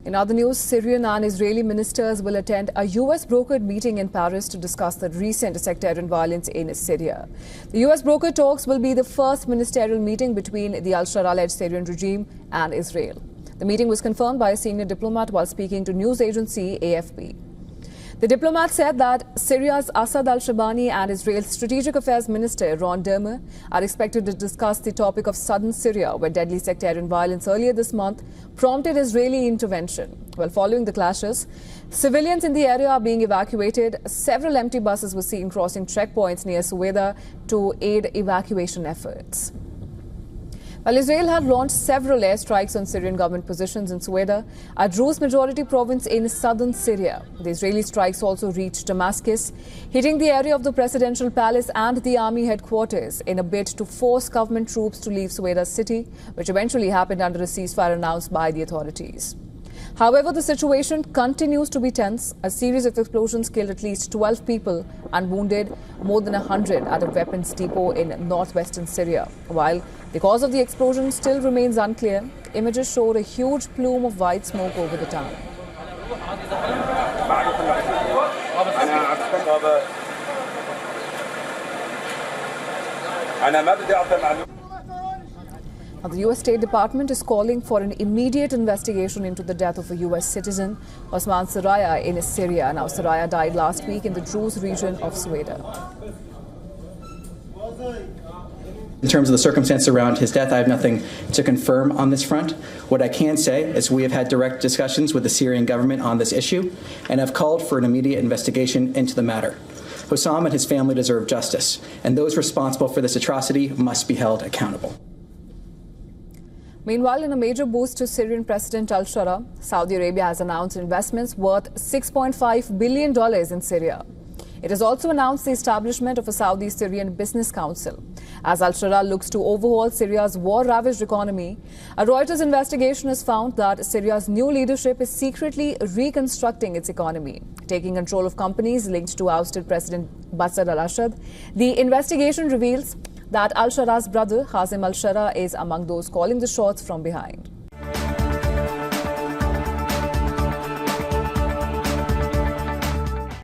In other news, Syrian and Israeli ministers will attend a US brokered meeting in Paris to discuss the recent sectarian violence in Syria. The US brokered talks will be the first ministerial meeting between the al-Shara-led Syrian regime and Israel. The meeting was confirmed by a senior diplomat while speaking to news agency AFP. The diplomat said that Syria's Assad al-Shabani and Israel's Strategic Affairs Minister Ron Dermer are expected to discuss the topic of southern Syria, where deadly sectarian violence earlier this month prompted Israeli intervention. While following the clashes, civilians in the area are being evacuated. Several empty buses were seen crossing checkpoints near Sweida to aid evacuation efforts. While Israel had launched several airstrikes on Syrian government positions in Sweida, a Druze majority province in southern Syria, the Israeli strikes also reached Damascus, hitting the area of the presidential palace and the army headquarters in a bid to force government troops to leave Sweida city, which eventually happened under a ceasefire announced by the authorities. However, the situation continues to be tense. A series of explosions killed at least 12 people and wounded more than 100 at a weapons depot in northwestern Syria. While the cause of the explosion still remains unclear, images showed a huge plume of white smoke over the town. Now, the U.S. State Department is calling for an immediate investigation into the death of a U.S. citizen, Osman Saraya, in Syria. Now, Saraya died last week in the Druze region of Sweida. In terms of the circumstances around his death, I have nothing to confirm on this front. What I can say is we have had direct discussions with the Syrian government on this issue and have called for an immediate investigation into the matter. Hossam and his family deserve justice, and those responsible for this atrocity must be held accountable. Meanwhile, in a major boost to Syrian President al-Shara, Saudi Arabia has announced investments worth $6.5 billion in Syria. It has also announced the establishment of a Saudi-Syrian business council. As al-Shara looks to overhaul Syria's war-ravaged economy, a Reuters investigation has found that Syria's new leadership is secretly reconstructing its economy, taking control of companies linked to ousted President Bashar al-Assad. The investigation reveals that al-Shara's brother, Hazem al-Shara, is among those calling the shots from behind.